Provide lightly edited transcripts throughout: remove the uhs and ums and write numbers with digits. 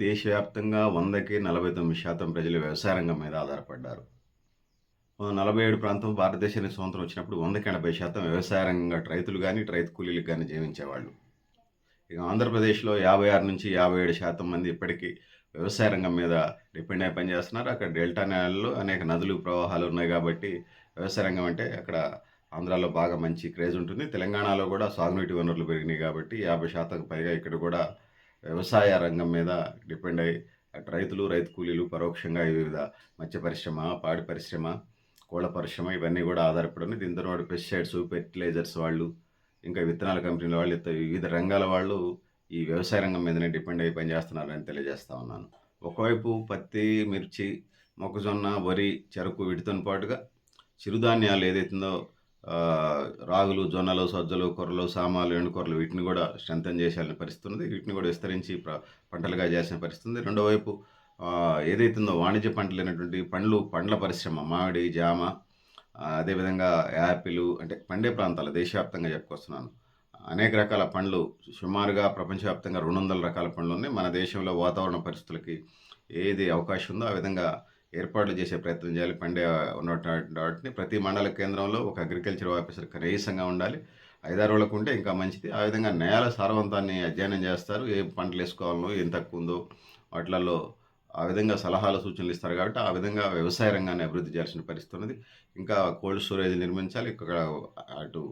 దేశవ్యాప్తంగా 100కి 49% ప్రజలు వ్యవసాయ రంగం మీద ఆధారపడ్డారు. 47 ప్రాంతం భారతదేశానికి స్వతంత్రం వచ్చినప్పుడు 100కి 80% వ్యవసాయ రంగంగా రైతులు గాని, రైతు కూలీలకు గాని జీవించేవాళ్ళు. ఇక ఆంధ్రప్రదేశ్‌లో 56-57% మంది ఇప్పటికీ వ్యవసాయ రంగం మీద డిపెండ్ అయి పనిచేస్తున్నారు. అక్కడ డెల్టా నేలల్లో అనేక నదులు ప్రవాహాలు ఉన్నాయి కాబట్టి వ్యవసాయ రంగం అంటే అక్కడ ఆంధ్రాలో బాగా మంచి క్రేజ్ ఉంటుంది. తెలంగాణలో కూడా సాగునీటి వనరులు పెరిగినాయి కాబట్టి 50% పైగా ఇక్కడ కూడా వ్యవసాయ రంగం మీద డిపెండ్ అయ్యి అటు రైతులు, రైతు కూలీలు పరోక్షంగా వివిధ మత్స్య పరిశ్రమ, పాడి పరిశ్రమ, కోళ్ళ పరిశ్రమ ఇవన్నీ కూడా ఆధారపడి ఉన్నాయి. దీంతో పాటు పెస్టిసైడ్స్, ఫెర్టిలైజర్స్ వాళ్ళు, ఇంకా విత్తనాల కంపెనీల వాళ్ళు, వివిధ రంగాల వాళ్ళు ఈ వ్యవసాయ రంగం మీదనే డిపెండ్ అయ్యి పనిచేస్తున్నారని తెలియజేస్తా ఉన్నాను. ఒకవైపు పత్తి, మిర్చి, మొక్కజొన్న, వరి, చెరకు వీటితోని పాటుగా చిరుధాన్యాలు ఏదైతుందో రాగులు, జొన్నలు, సజ్జలు, కొర్రలు, సామాలు, ఎండుకొర్రలు వీటిని కూడా స్ట్రెంథెన్ చేసేయాల్సిన పరిస్థితి ఉంది. వీటిని కూడా విస్తరించి పంటలుగా చేయాల్సిన పరిస్థితి ఉంది. రెండో వైపు ఏదైతుందో వాణిజ్య పంటలైనటువంటి పండ్ల పరిశ్రమ మామిడి, జామ, అదేవిధంగా యాపిలు అంటే పండే ప్రాంతాలు దేశవ్యాప్తంగా చెప్పుకొస్తున్నాను. అనేక రకాల పండ్లు సుమారుగా ప్రపంచవ్యాప్తంగా 200 రకాల పండ్లు ఉన్నాయి. మన దేశంలో వాతావరణ పరిస్థితులకి ఏది అవకాశం ఉందో ఆ విధంగా ఏర్పాట్లు చేసే ప్రయత్నం చేయాలి. పండే ఉన్నటువంటి వాటిని ప్రతి మండల కేంద్రంలో ఒక అగ్రికల్చర్ ఆఫీసర్ కనీసంగా ఉండాలి. 5-6 రోజులకు ఉంటే ఇంకా మంచిది. ఆ విధంగా నేల సారవంతాన్ని అధ్యయనం చేస్తారు. ఏ పంటలు వేసుకోవాలనో, ఏం తక్కువ ఉందో వాటిలలో ఆ విధంగా సలహాలు, సూచనలు ఇస్తారు కాబట్టి ఆ విధంగా వ్యవసాయ రంగాన్ని అభివృద్ధి చేయాల్సిన పరిస్థితి ఉన్నది. ఇంకా కోల్డ్ స్టోరేజ్ నిర్మించాలి. ఇక్కడ అటు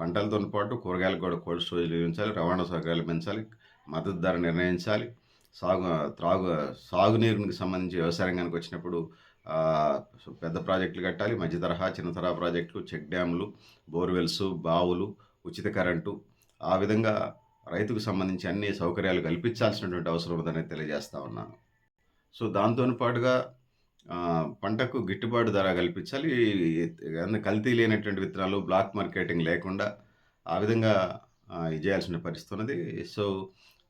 పంటలతో పాటు కూరగాయలకు కూడా కోల్డ్ స్టోరేజ్ నిర్మించాలి. రవాణా సౌకర్యాలు పెంచాలి. మద్దతు ధర నిర్ణయించాలి. సాగునీరునికి సంబంధించి వ్యవసాయ రంగానికి వచ్చినప్పుడు పెద్ద ప్రాజెక్టులు కట్టాలి. మధ్య తరహా, చిన్న తరహా ప్రాజెక్టులు, చెక్ డ్యాములు, బోర్వెల్స్, బావులు, ఉచిత కరెంటు, ఆ విధంగా రైతుకు సంబంధించి అన్ని సౌకర్యాలు కల్పించాల్సినటువంటి అవసరం ఉందని తెలియజేస్తా ఉన్నాను. సో దాంతోని పాటుగా పంటకు గిట్టుబాటు ధర కల్పించాలి. కల్తీ లేనటువంటి విత్తనాలు, బ్లాక్ మార్కెటింగ్ లేకుండా ఆ విధంగా ఇది చేయాల్సిన పరిస్థితి ఉన్నది. సో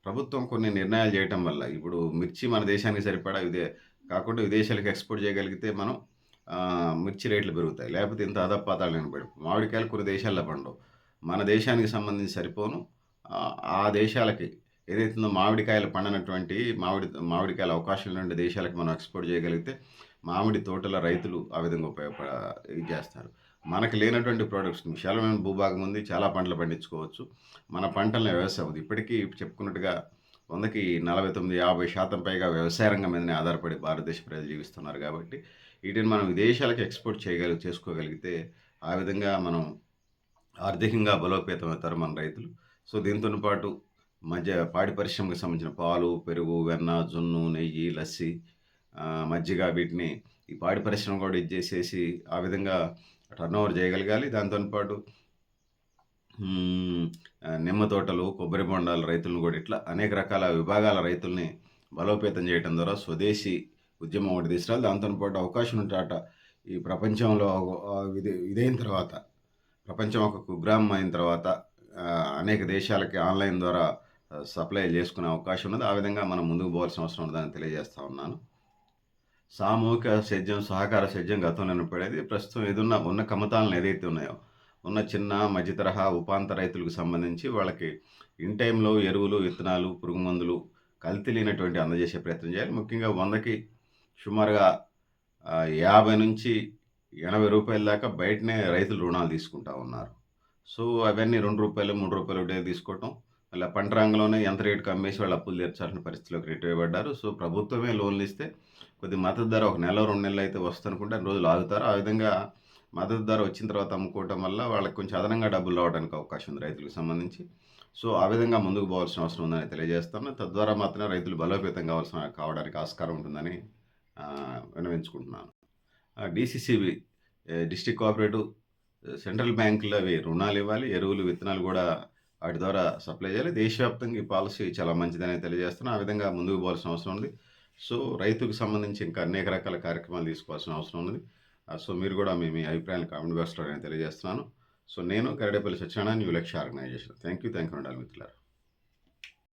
ప్రభుత్వం కొన్ని నిర్ణయాలు చేయటం వల్ల ఇప్పుడు మిర్చి మన దేశానికి సరిపడా కాకుండా విదేశాలకు ఎక్స్పోర్ట్ చేయగలిగితే మనం మిర్చి రేట్లు పెరుగుతాయి. లేకపోతే ఇంత అధపాతాళానికి పడి మామిడికాయలు కొన్ని దేశాల్లో పండవు. మన దేశానికి సంబంధించి సరిపోను ఆ దేశాలకి ఏదైతుందో మామిడికాయలు పండనటువంటి మామిడికాయల అవకాశం ఉన్నటువంటి దేశాలకు మనం ఎక్స్పోర్ట్ చేయగలిగితే మామిడి తోటల రైతులు ఆ విధంగా ఇది చేస్తారు. మనకు లేనటువంటి ప్రొడక్ట్స్ విశాలమైన భూభాగం ఉంది, చాలా పంటలు పండించుకోవచ్చు. మన పంటలను వ్యవసాయం ఉంది. ఇప్పటికీ చెప్పుకున్నట్టుగా 100కి 49-50% పైగా వ్యవసాయ రంగం మీదనే ఆధారపడి భారతదేశ ప్రజలు జీవిస్తున్నారు కాబట్టి వీటిని మనం విదేశాలకు ఎక్స్పోర్ట్ చేసుకోగలిగితే ఆ విధంగా మనం ఆర్థికంగా బలోపేతం అవుతారు మన రైతులు. సో దీంతో పాటు పాడి పరిశ్రమకు సంబంధించిన పాలు, పెరుగు, వెన్న, జున్ను, నెయ్యి, లస్సీ, మజ్జిగ వీటిని ఈ పాడి పరిశ్రమ కూడా ఇది చేసేసి ఆ విధంగా టర్నోవర్ చేయగలగాలి. దాంతో పాటు నిమ్మ తోటలు, కొబ్బరి బొండాల రైతులను కూడా ఇట్లా అనేక రకాల విభాగాల రైతుల్ని బలోపేతం చేయడం ద్వారా స్వదేశీ ఉద్యమం ఒకటి తీసుకురాలి. దాంతో పాటు అవకాశం ఉంటాట ఈ ప్రపంచంలో ఇదైన తర్వాత, ప్రపంచం ఒక కుగ్రామం అయిన తర్వాత అనేక దేశాలకి ఆన్లైన్ ద్వారా సప్లై చేసుకునే అవకాశం ఉన్నది. ఆ విధంగా మనం ముందుకు పోవాల్సిన అవసరం ఉందని తెలియజేస్తా ఉన్నాను. సామూహిక సేద్యం, సహకార సేద్యం గతంలో ఏర్పడేది. ప్రస్తుతం ఉన్న కమతాలను ఏదైతే ఉన్నాయో, ఉన్న చిన్న మధ్య తరహా ఉపాంత రైతులకు సంబంధించి వాళ్ళకి ఇన్ టైంలో ఎరువులు, విత్తనాలు, పురుగు మందులు కల్తీ లేనటువంటి అందజేసే ప్రయత్నం చేయాలి. ముఖ్యంగా 100కి సుమారుగా 50-80 రూపాయల దాకా బయటనే రైతులు రుణాలు తీసుకుంటా ఉన్నారు. సో అవన్నీ రూ. 2, రూ. 3 తీసుకోవటం, మళ్ళీ పంట రంగంలోనే ఎంత రేటుకి అమ్మేసి వాళ్ళు అప్పులు తీర్చాల్సిన పరిస్థితిలోకి నెట్టివేయబడ్డారు. సో ప్రభుత్వమే లోన్లు ఇస్తే కొద్ది మద్దతు ధర 1 నెల 2 నెలలు అయితే వస్తుందనుకుంటే అన్ని రోజులు ఆగుతారు. ఆ విధంగా మద్దతు ధర వచ్చిన తర్వాత అమ్ముకోవటం వల్ల వాళ్ళకి కొంచెం అదనంగా డబ్బులు రావడానికి అవకాశం ఉంది రైతులకు సంబంధించి. సో ఆ విధంగా ముందుకు పోవాల్సిన అవసరం ఉందని తెలియజేస్తాను. తద్వారా మాత్రమే రైతులు బలోపేతం కావడానికి ఆస్కారం ఉంటుందని విన్నవించుకుంటున్నాను. డీసీసీబీ, డిస్ట్రిక్ట్ కోఆపరేటివ్, సెంట్రల్ బ్యాంకులు అవి రుణాలు ఇవ్వాలి. ఎరువులు, విత్తనాలు కూడా వాటి ద్వారా సప్లై చేయాలి. దేశవ్యాప్తంగా ఈ పాలసీ చాలా మంచిదని తెలియజేస్తున్నాను. ఆ విధంగా ముందుకు పోవాల్సిన అవసరం ఉంది. సో రైతుకు సంబంధించి ఇంకా అనేక రకాల కార్యక్రమాలు తీసుకోవాల్సిన అవసరం ఉన్నది. సో మీరు కూడా మీ అభిప్రాయాన్ని కామెంట్ బాక్స్లో నేను తెలియజేస్తున్నాను. సో నేను కరడేపల్లి సత్యనారాయణ, న్యూ లక్ష్య ఆర్గనైజేషన్. థ్యాంక్ యూ ఉండాలి మిత్రులారా.